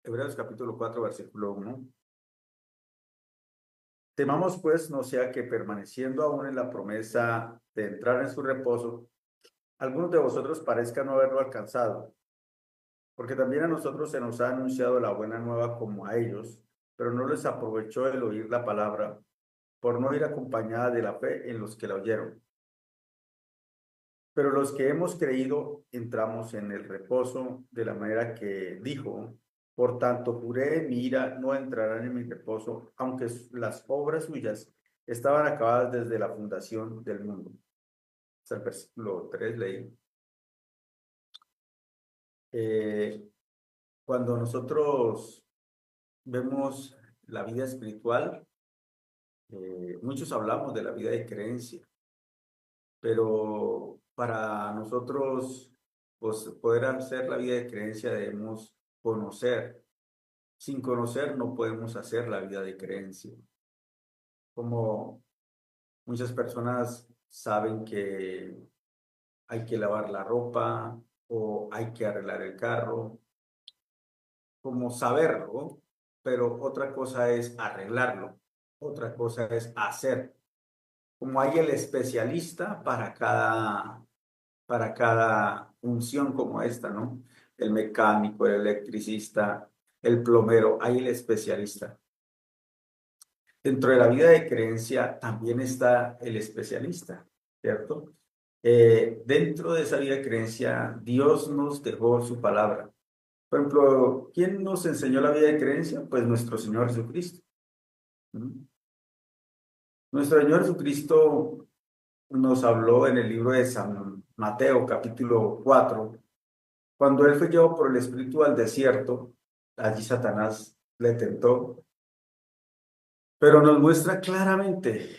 Hebreos capítulo 4 versículo 1. Temamos pues no sea que permaneciendo aún en la promesa de entrar en su reposo, algunos de vosotros parezcan no haberlo alcanzado, porque también a nosotros se nos ha anunciado la buena nueva como a ellos, pero no les aprovechó el oír la palabra, por no ir acompañada de la fe en los que la oyeron. Pero los que hemos creído entramos en el reposo de la manera que dijo: por tanto, juré en mi ira, no entrarán en mi reposo, aunque las obras suyas estaban acabadas desde la fundación del mundo. Es el versículo 3 leí. Eh, Cuando nosotros vemos la vida espiritual, muchos hablamos de la vida de creencia, pero para nosotros pues, poder hacer la vida de creencia debemos conocer. Sin conocer no podemos hacer la vida de creencia. Como muchas personas saben que hay que lavar la ropa o hay que arreglar el carro, como saberlo, pero otra cosa es arreglarlo, otra cosa es hacer. Como hay el especialista para cada función como esta, ¿no? El mecánico, el electricista, el plomero, hay el especialista. Dentro de la vida de creencia también está el especialista, ¿cierto? Dentro de esa vida de creencia, Dios nos dejó su palabra. Por ejemplo, ¿quién nos enseñó la vida de creencia? Pues nuestro Señor Jesucristo. ¿Mm? Nuestro Señor Jesucristo nos habló en el libro de San Mateo, capítulo 4, cuando él fue llevado por el Espíritu al desierto. Allí Satanás le tentó, pero nos muestra claramente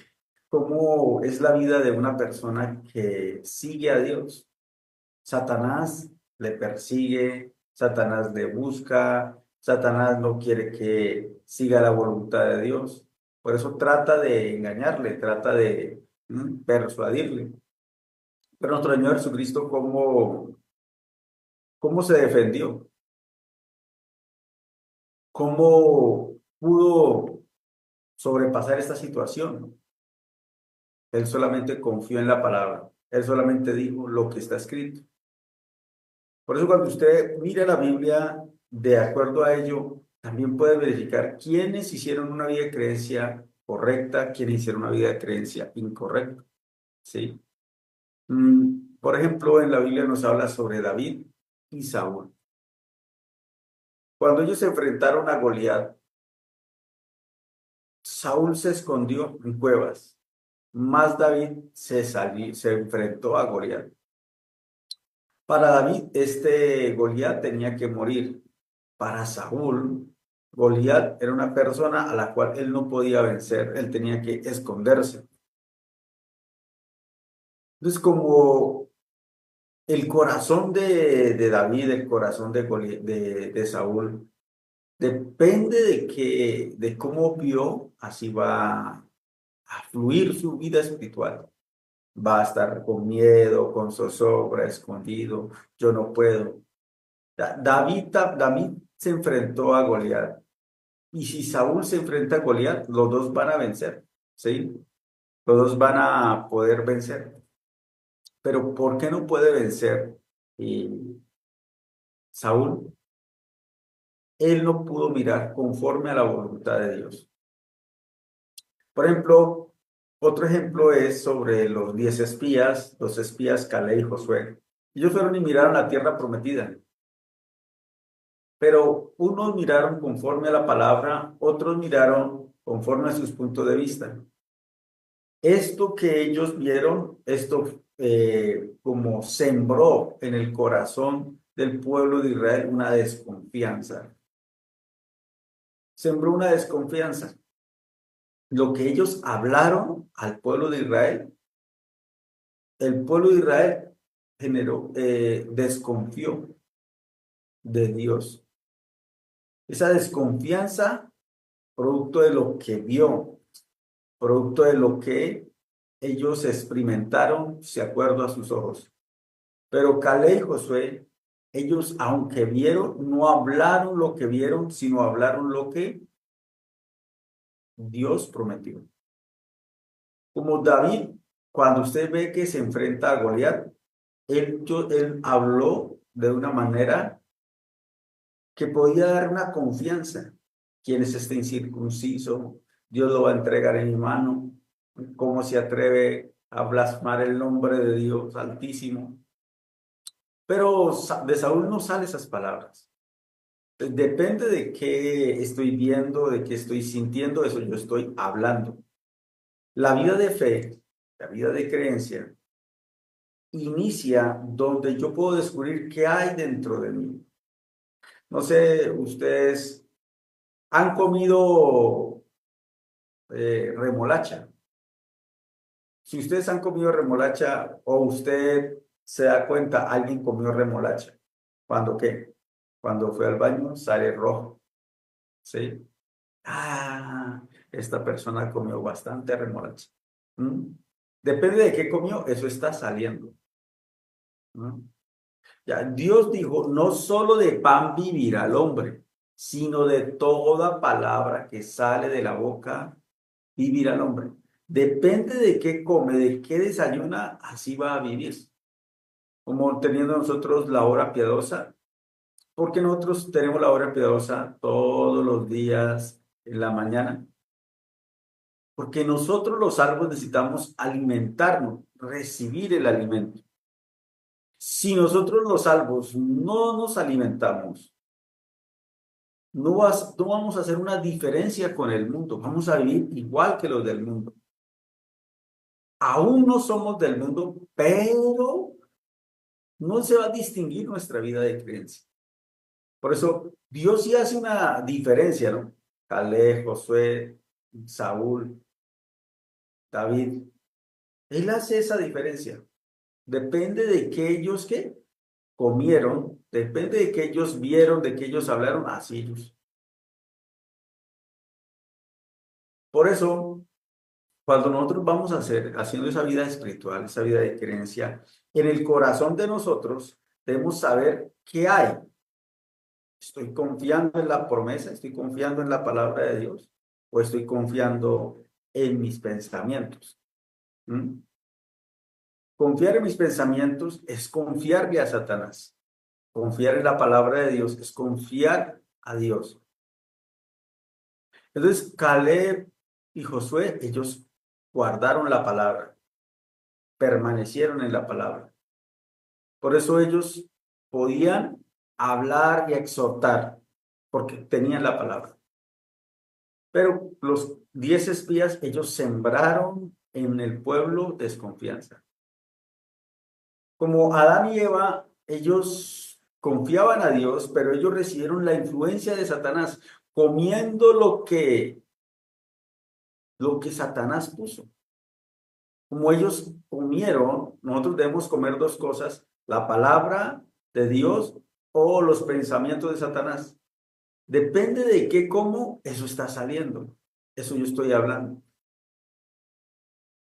cómo es la vida de una persona que sigue a Dios. Satanás le persigue, Satanás le busca, Satanás no quiere que siga la voluntad de Dios. Por eso trata de engañarle, trata de persuadirle. Pero nuestro Señor Jesucristo, ¿cómo se defendió? ¿Cómo pudo sobrepasar esta situación? Él solamente confió en la palabra. Él solamente dijo lo que está escrito. Por eso cuando usted mira la Biblia, de acuerdo a ello, también puede verificar quiénes hicieron una vida de creencia correcta, quiénes hicieron una vida de creencia incorrecta. ¿Sí? Por ejemplo, en la Biblia nos habla sobre David y Saúl. Cuando ellos se enfrentaron a Goliat, Saúl se escondió en cuevas, más David se enfrentó a Goliat. Para David, este Goliat tenía que morir. Para Saúl, Goliat era una persona a la cual él no podía vencer, él tenía que esconderse. Entonces, como el corazón de David, el corazón de Saúl, depende de cómo vio, así va a fluir su vida espiritual. Va a estar con miedo, con zozobra, escondido, yo no puedo. David se enfrentó a Goliat. Y si Saúl se enfrenta a Goliat, los dos van a vencer, ¿sí? Los dos van a poder vencer. Pero ¿por qué no puede vencer Saúl? Él no pudo mirar conforme a la voluntad de Dios. Por ejemplo, otro ejemplo es sobre los 10 espías, los espías Caleb y Josué. Ellos fueron y miraron la tierra prometida, pero unos miraron conforme a la palabra, otros miraron conforme a sus puntos de vista. Esto que ellos vieron, esto como sembró en el corazón del pueblo de Israel una desconfianza. Sembró una desconfianza. Lo que ellos hablaron al pueblo de Israel, el pueblo de Israel desconfió de Dios. Esa desconfianza, producto de lo que vio, producto de lo que ellos experimentaron, de acuerdo a sus ojos. Pero Caleb y Josué Ellos, aunque vieron, no hablaron lo que vieron, sino hablaron lo que Dios prometió. Como David, cuando usted ve que se enfrenta a Goliat, él habló de una manera que podía dar una confianza. ¿Quién es este incircunciso? Dios lo va a entregar en mi mano. ¿Cómo se atreve a blasfemar el nombre de Dios Altísimo? Pero de Saúl no salen esas palabras. Depende de qué estoy viendo, de qué estoy sintiendo, eso yo estoy hablando. La vida de fe, la vida de creencia, inicia donde yo puedo descubrir qué hay dentro de mí. No sé, ustedes han comido remolacha. Si ustedes han comido remolacha o usted se da cuenta, alguien comió remolacha. ¿Cuándo qué? Cuando fue al baño sale rojo. ¿Sí? Ah, esta persona comió bastante remolacha. ¿Mm? Depende de qué comió, eso está saliendo. ¿No? Ya, Dios dijo, no solo de pan vivirá el hombre, sino de toda palabra que sale de la boca vivirá el hombre. Depende de qué come, de qué desayuna, así va a vivir. Como teniendo nosotros la hora piadosa, porque nosotros tenemos la hora piadosa todos los días en la mañana. Porque nosotros los salvos necesitamos alimentarnos, recibir el alimento. Si nosotros los salvos no nos alimentamos, no vamos a hacer una diferencia con el mundo, vamos a vivir igual que los del mundo. Aún no somos del mundo, pero no se va a distinguir nuestra vida de creencia. Por eso Dios sí hace una diferencia, ¿no? Caleb, Josué, Saúl, David. Él hace esa diferencia. Depende de que ellos ¿qué? Comieron, depende de que ellos vieron, de que ellos hablaron, así ellos. Por eso, cuando nosotros vamos a hacer, haciendo esa vida espiritual, esa vida de creencia, en el corazón de nosotros debemos saber qué hay. ¿Estoy confiando en la promesa? ¿Estoy confiando en la palabra de Dios? ¿O estoy confiando en mis pensamientos? ¿Mm? Confiar en mis pensamientos es confiarle a Satanás. Confiar en la palabra de Dios es confiar a Dios. Entonces, Caleb y Josué, ellos guardaron la palabra, permanecieron en la palabra. Por eso ellos podían hablar y exhortar, porque tenían la palabra. Pero los 10 espías, ellos sembraron en el pueblo desconfianza. Como Adán y Eva, ellos confiaban a Dios, pero ellos recibieron la influencia de Satanás, comiendo lo que Satanás puso. Como ellos comieron, nosotros debemos comer dos cosas, la palabra de Dios o los pensamientos de Satanás. Depende de qué como, eso está saliendo. Eso yo estoy hablando.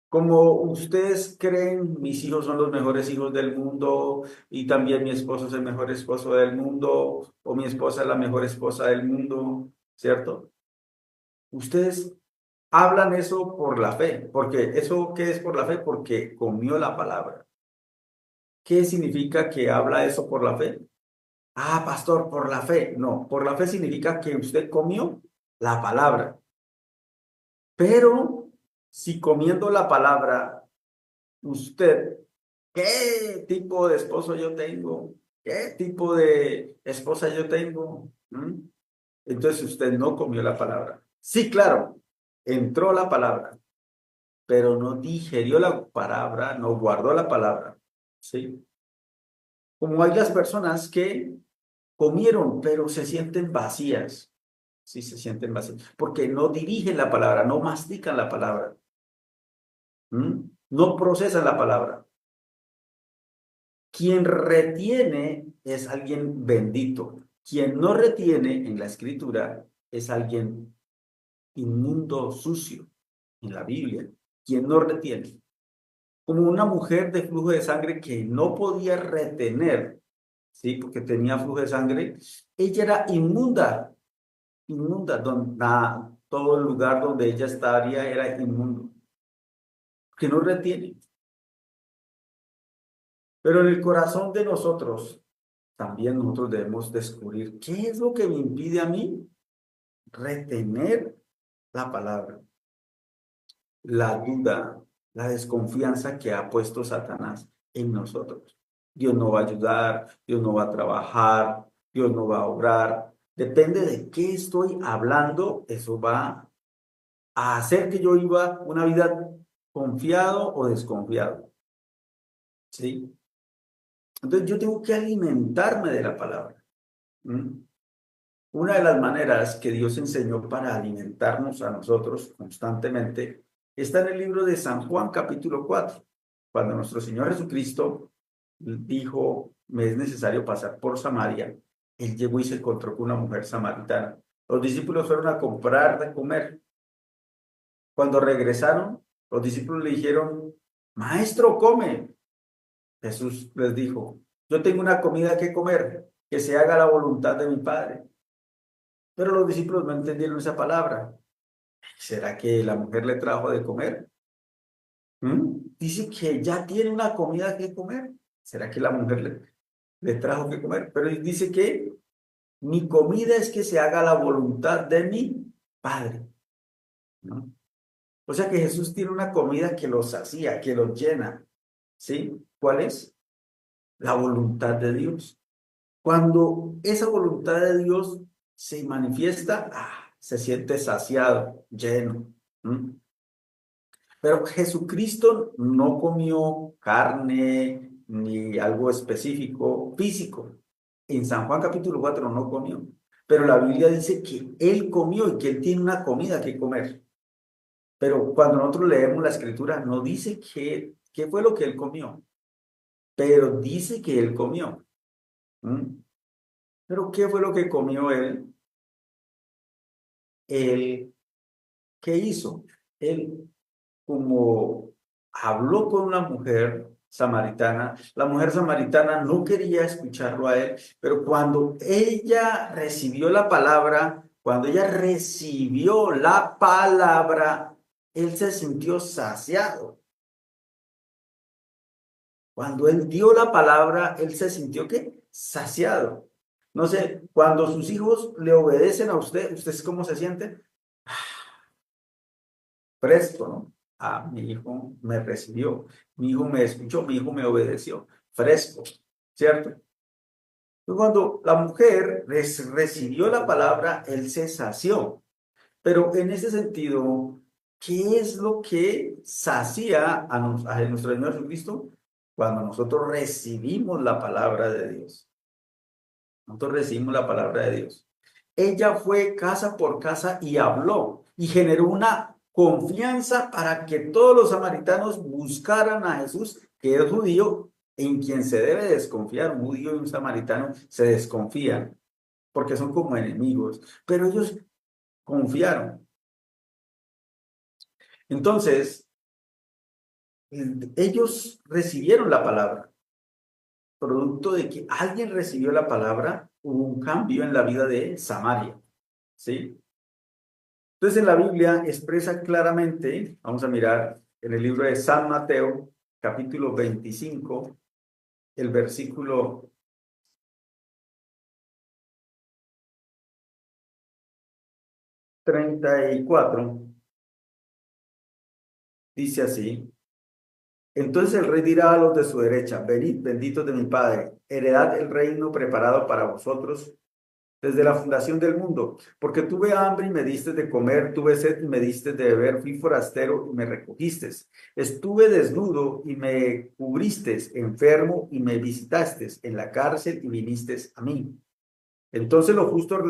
Como ustedes creen, mis hijos son los mejores hijos del mundo y también mi esposo es el mejor esposo del mundo o mi esposa es la mejor esposa del mundo, ¿cierto? Ustedes hablan eso por la fe, porque eso, ¿qué es por la fe? Porque comió la palabra. ¿Qué significa que habla eso por la fe? Ah, pastor, por la fe. No, por la fe significa que usted comió la palabra. Pero si comiendo la palabra, usted, ¿qué tipo de esposo yo tengo? ¿Qué tipo de esposa yo tengo? ¿Mm? Entonces usted no comió la palabra. Sí, claro, entró la palabra, pero no digerió la palabra, no guardó la palabra. ¿Sí? Como hay las personas que comieron, pero se sienten vacías. Sí, se sienten vacías, porque no dirigen la palabra, no mastican la palabra. ¿Mm? No procesan la palabra. Quien retiene es alguien bendito. Quien no retiene en la escritura es alguien inmundo, sucio, en la Biblia. Quien no retiene. Como una mujer de flujo de sangre que no podía retener. ¿sí? Porque tenía flujo de sangre. Ella era inmunda, inmunda, todo el lugar donde ella estaría era inmundo, que no retiene. Pero en el corazón de nosotros, también nosotros debemos descubrir qué es lo que me impide a mí retener la palabra, la duda, la desconfianza que ha puesto Satanás en nosotros. Dios no va a ayudar, Dios no va a trabajar, Dios no va a obrar. Depende de qué estoy hablando, eso va a hacer que yo viva una vida confiado o desconfiado. ¿Sí? Entonces yo tengo que alimentarme de la palabra. ¿Mm? Una de las maneras que Dios enseñó para alimentarnos a nosotros constantemente está en el libro de San Juan, capítulo 4, cuando nuestro Señor Jesucristo dijo, me es necesario pasar por Samaria. Él llegó y se encontró con una mujer samaritana. Los discípulos fueron a comprar de comer. Cuando regresaron, los discípulos le dijeron, Maestro, come. Jesús les dijo, yo tengo una comida que comer, que se haga la voluntad de mi Padre. Pero los discípulos no entendieron esa palabra. ¿Será que la mujer le trajo de comer? Dice que ya tiene una comida que comer. ¿Será que la mujer le trajo que comer? Pero dice que mi comida es que se haga la voluntad de mi Padre, ¿no? O sea que Jesús tiene una comida que los hacía, que los llena, ¿sí? ¿Cuál es? La voluntad de Dios. Cuando esa voluntad de Dios se manifiesta, se siente saciado, lleno. ¿Mm? Pero Jesucristo no comió carne ni algo específico físico. En San Juan capítulo 4 no comió. Pero la Biblia dice que él comió y que él tiene una comida que comer. Pero cuando nosotros leemos la escritura, no dice qué fue lo que él comió, pero dice que él comió. ¿Mm? Pero ¿qué fue lo que comió él? Él, ¿qué hizo? Él, como habló con una mujer samaritana, la mujer samaritana no quería escucharlo a él, pero cuando ella recibió la palabra, cuando ella recibió la palabra, él se sintió saciado. Cuando él dio la palabra, él se sintió ¿qué? Saciado. No sé, cuando sus hijos le obedecen a usted, ¿usted cómo se siente? Fresco, ¿no? Mi hijo me recibió, mi hijo me escuchó, mi hijo me obedeció. Fresco, ¿cierto? Y cuando la mujer recibió la palabra, él se sació. Pero en ese sentido, ¿qué es lo que sacía a nuestro Señor Jesucristo? Cuando nosotros recibimos la palabra de Dios. Nosotros recibimos la palabra de Dios. Ella fue casa por casa y habló y generó una confianza para que todos los samaritanos buscaran a Jesús, que es judío, en quien se debe desconfiar. Un judío y un samaritano se desconfían porque son como enemigos, pero ellos confiaron. Entonces, ellos recibieron la palabra. Producto de que alguien recibió la palabra, hubo un cambio en la vida de Samaria, ¿sí? Entonces, en la Biblia expresa claramente, vamos a mirar en el libro de San Mateo, capítulo 25, el versículo 34, dice así: entonces el rey dirá a los de su derecha, venid, benditos de mi Padre, heredad el reino preparado para vosotros desde la fundación del mundo, porque tuve hambre y me diste de comer, tuve sed y me diste de beber, fui forastero y me recogiste, estuve desnudo y me cubriste, enfermo y me visitaste, en la cárcel y viniste a mí. Entonces los justos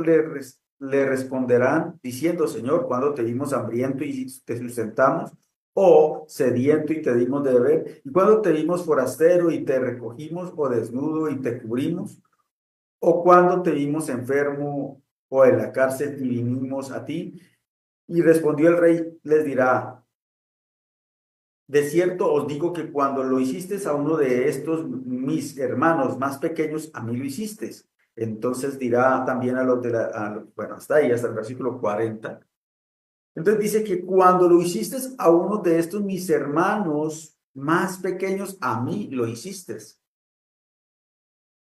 le responderán diciendo, Señor, ¿cuándo te vimos hambriento y te sustentamos? ¿O sediento y te dimos de beber? ¿Y cuándo te vimos forastero y te recogimos? ¿O desnudo y te cubrimos? ¿O cuando te vimos enfermo o en la cárcel y vinimos a ti? Y respondió el rey, les dirá, de cierto os digo que cuando lo hiciste a uno de estos mis hermanos más pequeños, a mí lo hiciste. Entonces dirá también a los de bueno, hasta ahí, hasta el versículo 40. Entonces dice que cuando lo hiciste a uno de estos mis hermanos más pequeños, a mí lo hiciste.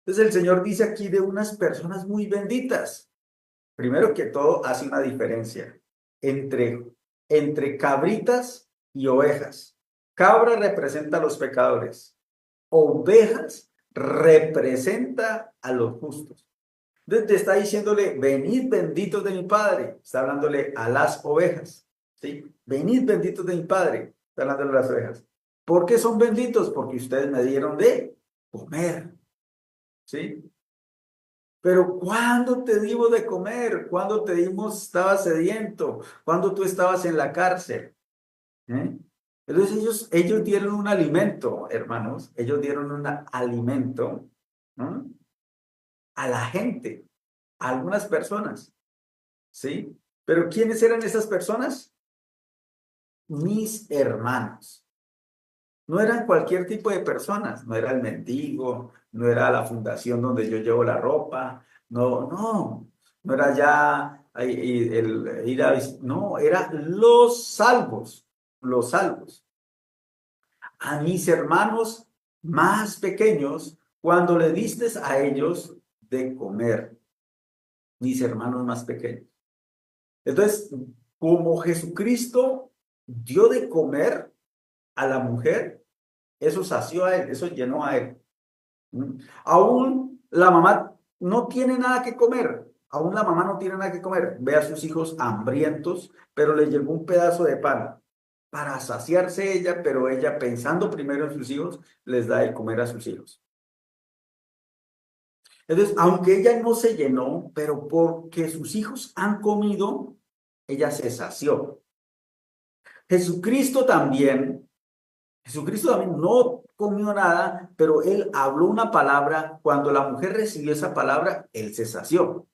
Entonces el Señor dice aquí de unas personas muy benditas. Primero que todo, hace una diferencia entre, entre cabritas y ovejas. Cabra representa a los pecadores. Ovejas representa a los justos. Entonces te está diciéndole, venid benditos de mi Padre. Está hablándole a las ovejas. ¿Sí? Venid benditos de mi Padre. Está hablándole a las ovejas. ¿Por qué son benditos? Porque ustedes me dieron de comer. ¿Sí? Pero ¿cuándo te dimos de comer? ¿Cuándo te dimos, estabas sediento? ¿Cuándo tú estabas en la cárcel? ¿Eh? Entonces ellos dieron un alimento, hermanos. Ellos dieron un alimento, ¿no?, a la gente, a algunas personas, ¿sí? Pero ¿quiénes eran esas personas? Mis hermanos. No eran cualquier tipo de personas, no era el mendigo, no era la fundación donde yo llevo la ropa, no era ya el ir a no, era los salvos. A mis hermanos más pequeños, cuando le diste a ellos de comer, mis hermanos más pequeños. Entonces, como Jesucristo dio de comer a la mujer, eso sació a él, eso llenó a él. Aún la mamá no tiene nada que comer, aún la mamá no tiene nada que comer. Ve a sus hijos hambrientos, pero le llegó un pedazo de pan para saciarse ella, pero ella pensando primero en sus hijos, les da de comer a sus hijos. Entonces, aunque ella no se llenó, pero porque sus hijos han comido, ella se sació. Jesucristo también Jesucristo también no comió nada, pero él habló una palabra. Cuando la mujer recibió esa palabra, él se sació.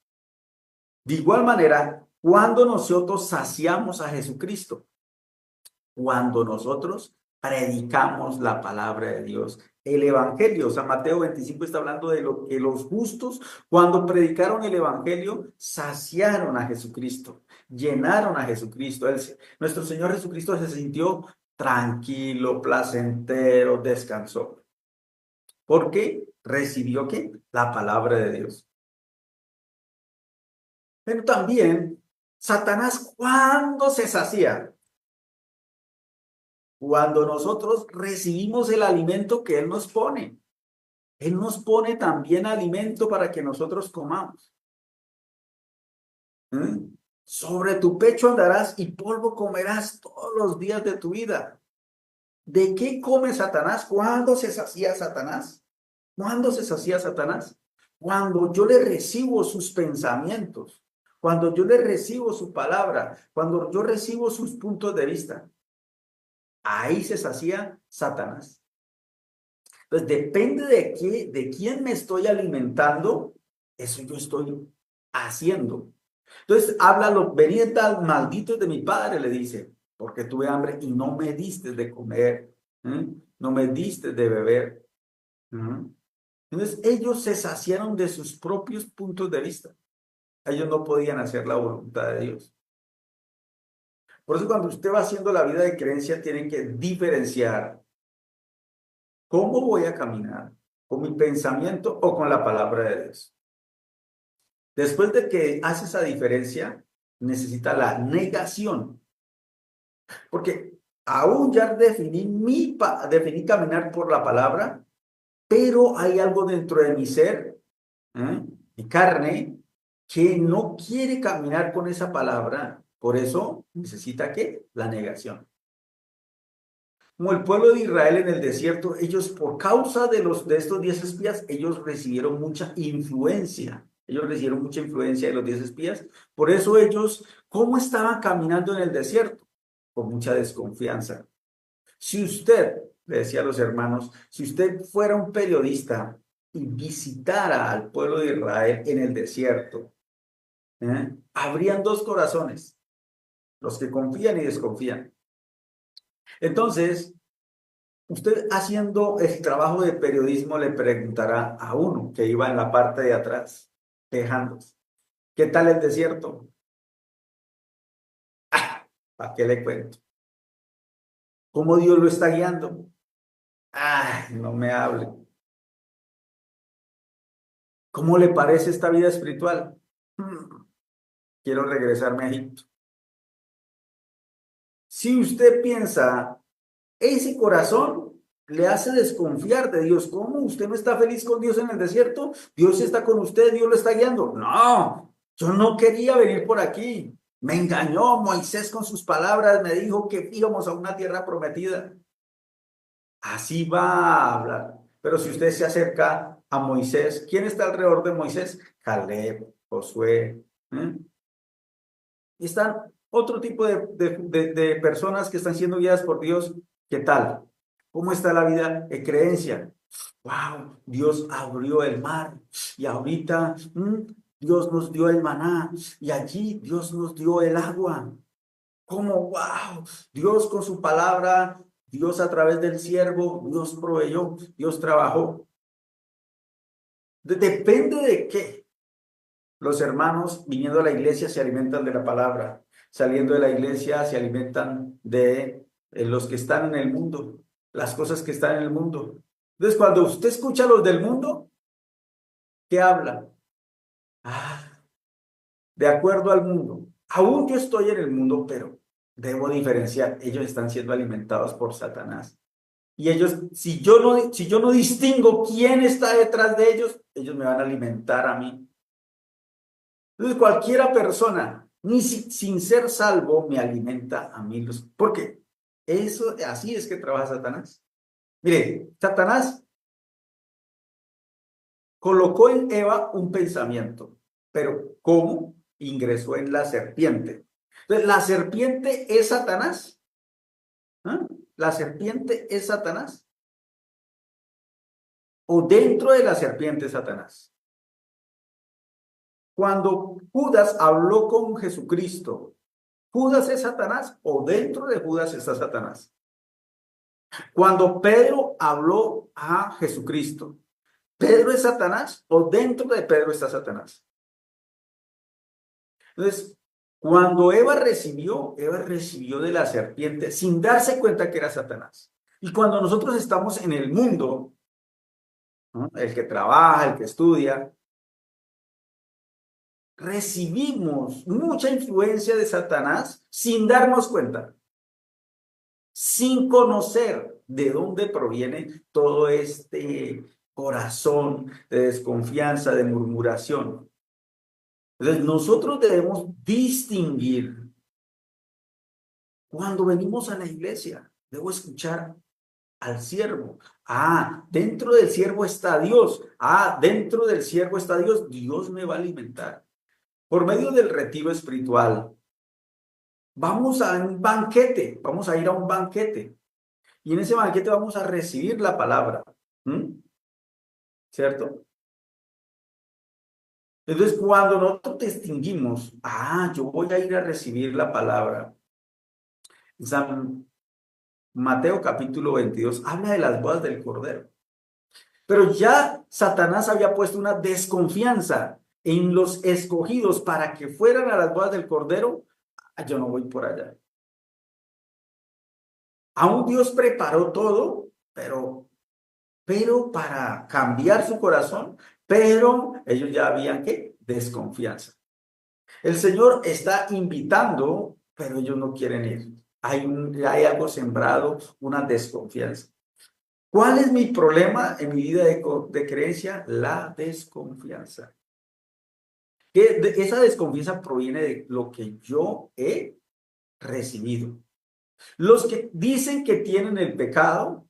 De igual manera, cuando nosotros saciamos a Jesucristo, cuando nosotros predicamos la palabra de Dios, el evangelio. San Mateo 25 está hablando de lo que los justos, cuando predicaron el evangelio, saciaron a Jesucristo, llenaron a Jesucristo. Nuestro Señor Jesucristo se sintió tranquilo, placentero, descansó. Porque recibió ¿qué? La palabra de Dios. Pero también, Satanás, ¿cuándo se sacía? Cuando nosotros recibimos el alimento que Él nos pone. Él nos pone también alimento para que nosotros comamos. ¿Mm? Sobre tu pecho andarás y polvo comerás todos los días de tu vida. ¿De qué come Satanás? ¿Cuándo se sacía Satanás? ¿Cuándo se sacía Satanás? Cuando yo le recibo sus pensamientos, cuando yo le recibo su palabra, cuando yo recibo sus puntos de vista. Ahí se sacía Satanás. Entonces, depende de quién me estoy alimentando, eso yo estoy haciendo. Entonces, háblalo, venid tal malditos de mi padre, le dice, porque tuve hambre y no me diste de comer, no me diste de beber. Entonces, ellos se saciaron de sus propios puntos de vista. Ellos no podían hacer la voluntad de Dios. Por eso, cuando usted va haciendo la vida de creencia, tiene que diferenciar cómo voy a caminar, con mi pensamiento o con la palabra de Dios. Después de que hace esa diferencia, necesita la negación. Porque aún ya definí caminar por la palabra, pero hay algo dentro de mi ser, mi carne, que no quiere caminar con esa palabra. Por eso necesita ¿qué? La negación. Como el pueblo de Israel en el desierto, ellos por causa de estos 10 espías, ellos recibieron mucha influencia. Ellos recibieron mucha influencia de los 10 espías. Por eso ellos, ¿cómo estaban caminando en el desierto? Con mucha desconfianza. Si usted, le decía a los hermanos, si usted fuera un periodista y visitara al pueblo de Israel en el desierto, habrían dos corazones, los que confían y desconfían. Entonces, Usted haciendo el trabajo de periodismo le preguntará a uno que iba en la parte de atrás, quejándose. ¿Qué tal el desierto? Ah, ¿para qué le cuento? ¿Cómo Dios lo está guiando? Ay, no me hable. ¿Cómo le parece esta vida espiritual? Quiero regresarme a Egipto. Si usted piensa, ese corazón le hace desconfiar de Dios. ¿Cómo usted no está feliz con Dios en el desierto? Dios está con usted, Dios lo está guiando. No, yo no quería venir por aquí. Me engañó Moisés con sus palabras, me dijo que íbamos a una tierra prometida. Así va a hablar. Pero si usted se acerca a Moisés, ¿quién está alrededor de Moisés? Caleb, Josué. Y están otro tipo de personas que están siendo guiadas por Dios. ¿Qué tal? ¿Cómo está la vida de creencia? Wow, Dios abrió el mar y ahorita Dios nos dio el maná y allí Dios nos dio el agua. ¿Cómo? Wow, Dios con su palabra, Dios a través del siervo, Dios proveyó, Dios trabajó. Depende de qué. Los hermanos viniendo a la iglesia se alimentan de la palabra, saliendo de la iglesia se alimentan de los que están en el mundo, las cosas que están en el mundo. Entonces, cuando usted escucha a los del mundo, ¿qué habla? Ah, de acuerdo al mundo. Aún yo estoy en el mundo, pero debo diferenciar. Ellos están siendo alimentados por Satanás. Y ellos, si yo no distingo quién está detrás de ellos, ellos me van a alimentar a mí. Entonces, cualquiera persona, sin ser salvo, me alimenta a mí. ¿Por qué? Eso, así es que trabaja Satanás. Mire, Satanás colocó en Eva un pensamiento, pero ¿cómo? Ingresó en la serpiente. Entonces, ¿la serpiente es Satanás? ¿Ah? ¿La serpiente es Satanás? ¿O dentro de la serpiente es Satanás? Cuando Judas habló con Jesucristo, ¿Judas es Satanás o dentro de Judas está Satanás? Cuando Pedro habló a Jesucristo, ¿Pedro es Satanás o dentro de Pedro está Satanás? Entonces, cuando Eva recibió de la serpiente sin darse cuenta que era Satanás. Y cuando nosotros estamos en el mundo, ¿no? El que trabaja, el que estudia, recibimos mucha influencia de Satanás sin darnos cuenta, sin conocer de dónde proviene todo este corazón de desconfianza, de murmuración. Entonces, nosotros debemos distinguir cuando venimos a la iglesia. Debo escuchar al siervo. Ah, dentro del siervo está Dios. Ah, dentro del siervo está Dios. Dios me va a alimentar. Por medio del retiro espiritual, vamos a un banquete, vamos a ir a un banquete. Y en ese banquete vamos a recibir la palabra. ¿Cierto? Entonces, cuando nosotros distinguimos, yo voy a ir a recibir la palabra. San Mateo capítulo 22 habla de las bodas del Cordero. Pero ya Satanás había puesto una desconfianza en los escogidos para que fueran a las bodas del Cordero. Yo no voy por allá. Aún Dios preparó todo, pero para cambiar su corazón, pero ellos ya habían que desconfianza. El Señor está invitando, pero ellos no quieren ir. Hay algo sembrado, una desconfianza. ¿Cuál es mi problema en mi vida de creencia? La desconfianza. Esa desconfianza proviene de lo que yo he recibido. Los que dicen que tienen el pecado,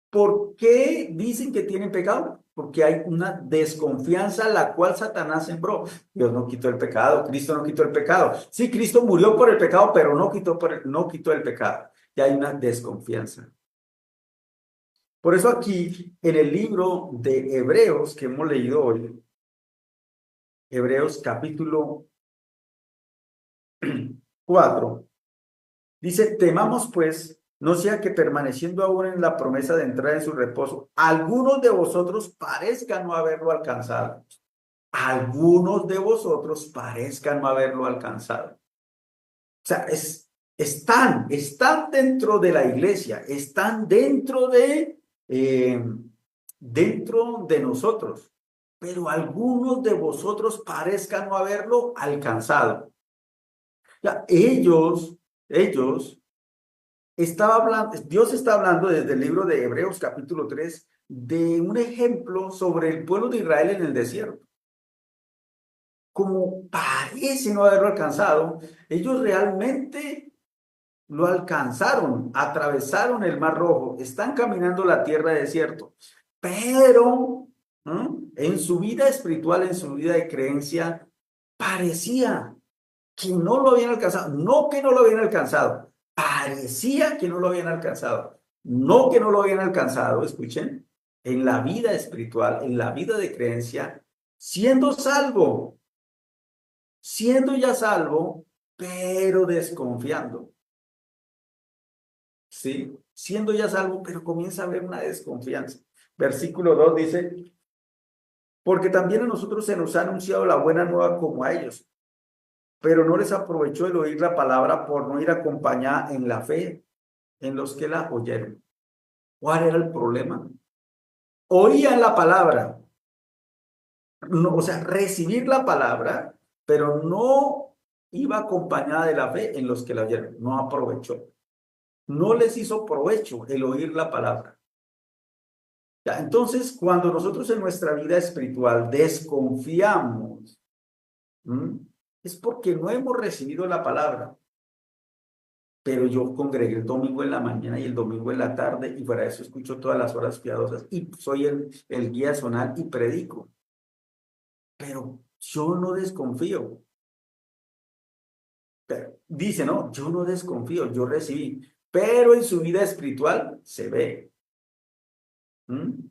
¿por qué dicen que tienen pecado? Porque hay una desconfianza la cual Satanás sembró. Dios no quitó el pecado, Cristo no quitó el pecado. Sí, Cristo murió por el pecado, pero no quitó el pecado. Y hay una desconfianza. Por eso aquí, en el libro de Hebreos que hemos leído hoy, Hebreos capítulo 4, dice, temamos pues No sea que permaneciendo aún en la promesa de entrar en su reposo, algunos de vosotros parezcan no haberlo alcanzado. Algunos de vosotros parezcan no haberlo alcanzado. O sea, están dentro de la iglesia, están dentro de nosotros, pero algunos de vosotros parezcan no haberlo alcanzado. Ya, ellos Dios está hablando desde el libro de Hebreos capítulo 3 de un ejemplo sobre el pueblo de Israel en el desierto. Como parece no haberlo alcanzado, ellos realmente lo alcanzaron, atravesaron el Mar Rojo, están caminando la tierra de desierto, pero en su vida espiritual, en su vida de creencia, parecía que no lo habían alcanzado, no que no lo habían alcanzado, parecía que no lo habían alcanzado, no que no lo habían alcanzado, escuchen, en la vida espiritual, en la vida de creencia, siendo salvo, siendo ya salvo, pero desconfiando, ¿sí? Siendo ya salvo, pero comienza a haber una desconfianza. Versículo 2 dice, porque también a nosotros se nos ha anunciado la buena nueva como a ellos, pero no les aprovechó el oír la palabra por no ir acompañada en la fe en los que la oyeron. ¿Cuál era el problema? Oían la palabra, no, o sea, recibir la palabra, pero no iba acompañada de la fe en los que la oyeron. No aprovechó. No les hizo provecho el oír la palabra. Ya, entonces, cuando nosotros en nuestra vida espiritual desconfiamos, ¿m? Es porque no hemos recibido la palabra. Pero yo congregué el domingo en la mañana y el domingo en la tarde y fuera de eso escucho todas las horas piadosas y soy el guía zonal y predico. Pero yo no desconfío. Pero, dice, no, yo no desconfío, yo recibí. Pero en su vida espiritual se ve. ¿Mm?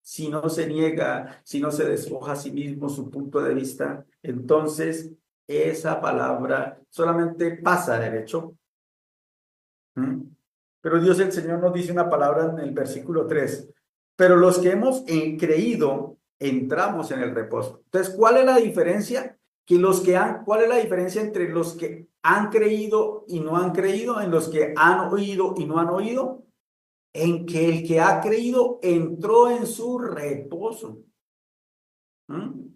Si no se niega, si no se despoja a sí mismo su punto de vista, entonces esa palabra solamente pasa derecho. ¿Mm? Pero Dios el Señor nos dice una palabra en el versículo 3. Pero los que hemos creído, entramos en el reposo. Entonces, ¿cuál es la diferencia? ¿Cuál es la diferencia entre los que han creído y no han creído, en los que han oído y no han oído? En que el que ha creído entró en su reposo. ¿Mm?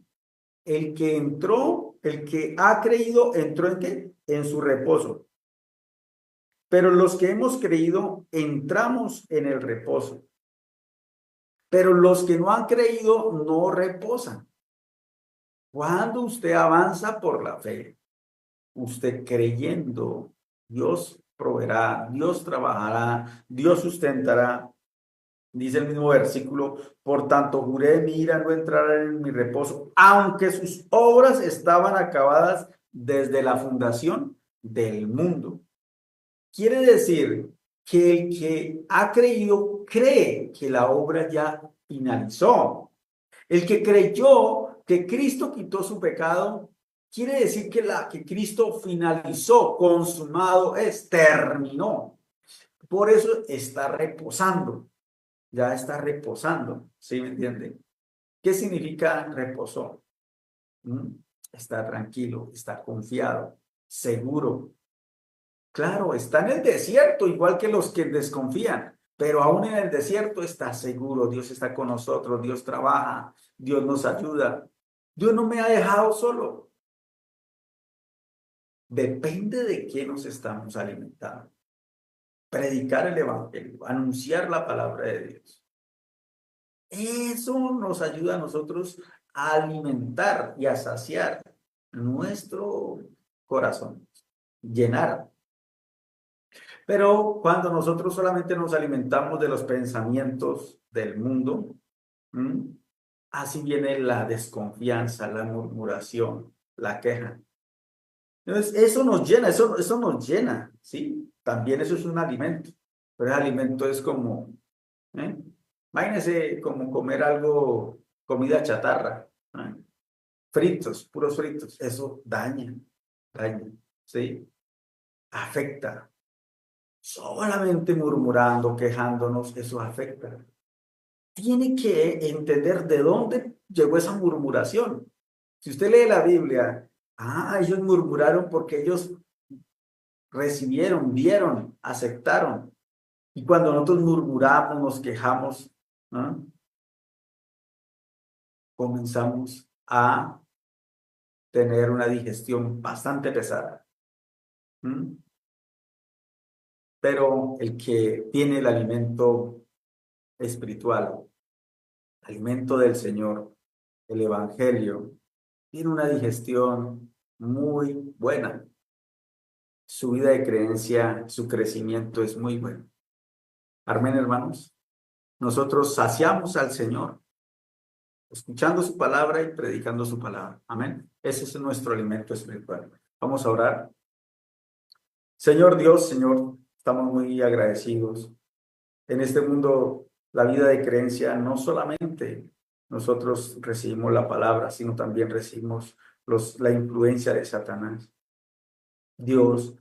El que ha creído, ¿entró en qué? En su reposo. Pero los que hemos creído, entramos en el reposo. Pero los que no han creído, no reposan. Cuando usted avanza por la fe, usted creyendo, Dios proveerá, Dios trabajará, Dios sustentará. Dice el mismo versículo, por tanto juré de mi ira no entrar en mi reposo, aunque sus obras estaban acabadas desde la fundación del mundo. Quiere decir que el que ha creído cree que la obra ya finalizó. El que creyó que Cristo quitó su pecado, quiere decir que Cristo finalizó, consumado es, terminó. Por eso está reposando, ya está reposando, ¿sí me entiende? ¿Qué significa reposó? ¿Mm? Está tranquilo, está confiado, seguro. Claro, está en el desierto, igual que los que desconfían, pero aún en el desierto está seguro, Dios está con nosotros, Dios trabaja, Dios nos ayuda. Dios no me ha dejado solo. Depende de qué nos estamos alimentando. Predicar el evangelio, anunciar la palabra de Dios. Eso nos ayuda a nosotros a alimentar y a saciar nuestro corazón, llenar. Pero cuando nosotros solamente nos alimentamos de los pensamientos del mundo, ¿m? Así viene la desconfianza, la murmuración, la queja. Entonces, eso nos llena, eso nos llena, ¿sí? También eso es un alimento, pero el alimento es como, ¿eh? Imagínense como comer algo, comida chatarra, ¿eh? Fritos, puros fritos, eso daña, ¿sí? Afecta. solamente murmurando, quejándonos, eso afecta. Tiene que entender de dónde llegó esa murmuración. Si usted lee la Biblia, ellos murmuraron porque ellos recibieron, vieron, aceptaron. Y cuando nosotros murmuramos, nos quejamos, ¿no? Comenzamos a tener una digestión bastante pesada. ¿Mm? Pero el que tiene el alimento espiritual, el alimento del Señor, el Evangelio, tiene una digestión muy buena. Su vida de creencia, su crecimiento es muy bueno. Amén, hermanos. Nosotros saciamos al Señor escuchando su palabra y predicando su palabra. Amén. Ese es nuestro alimento espiritual. Vamos a orar. Señor Dios, Señor, estamos muy agradecidos. En este mundo, la vida de creencia, no solamente nosotros recibimos la palabra, sino también recibimos la influencia de Satanás. Dios,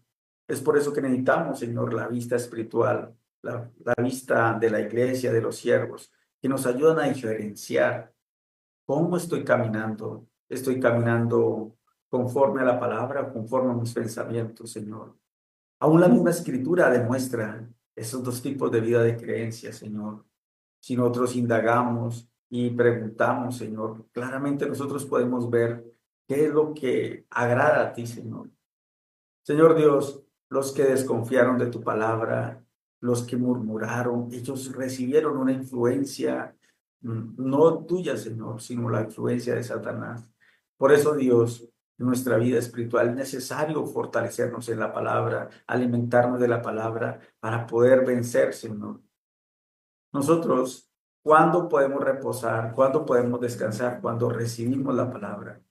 es por eso que necesitamos, Señor, la vista espiritual, la vista de la iglesia, de los siervos, que nos ayudan a diferenciar cómo estoy caminando. Estoy caminando conforme a la palabra, conforme a mis pensamientos, Señor. Aún la misma escritura demuestra esos dos tipos de vida de creencia, Señor. Si nosotros indagamos y preguntamos, Señor, claramente nosotros podemos ver qué es lo que agrada a ti, Señor. Señor Dios, los que desconfiaron de tu palabra, los que murmuraron, ellos recibieron una influencia, no tuya, Señor, sino la influencia de Satanás. Por eso, Dios, en nuestra vida espiritual es necesario fortalecernos en la palabra, alimentarnos de la palabra para poder vencer, Señor. Nosotros, ¿cuándo podemos reposar? ¿Cuándo podemos descansar? Cuando recibimos la palabra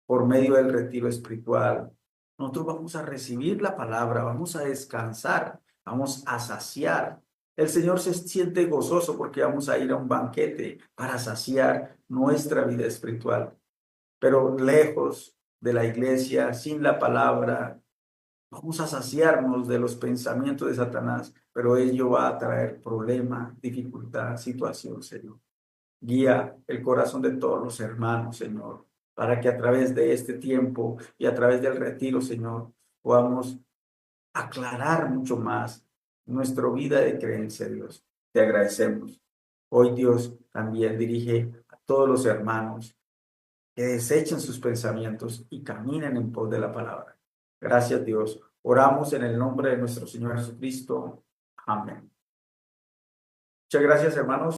por medio del retiro espiritual. Nosotros vamos a recibir la palabra, vamos a descansar, vamos a saciar. El Señor se siente gozoso porque vamos a ir a un banquete para saciar nuestra vida espiritual. Pero lejos de la iglesia, sin la palabra, vamos a saciarnos de los pensamientos de Satanás, pero ello va a traer problema, dificultad, situación, Señor. Guía el corazón de todos los hermanos, Señor, para que a través de este tiempo y a través del retiro, Señor, podamos aclarar mucho más nuestra vida de creencia, Dios. Te agradecemos. Hoy, Dios, también dirige a todos los hermanos que desechen sus pensamientos y caminen en pos de la palabra. Gracias, Dios. Oramos en el nombre de nuestro Señor Jesucristo. Amén. Muchas gracias, hermanos.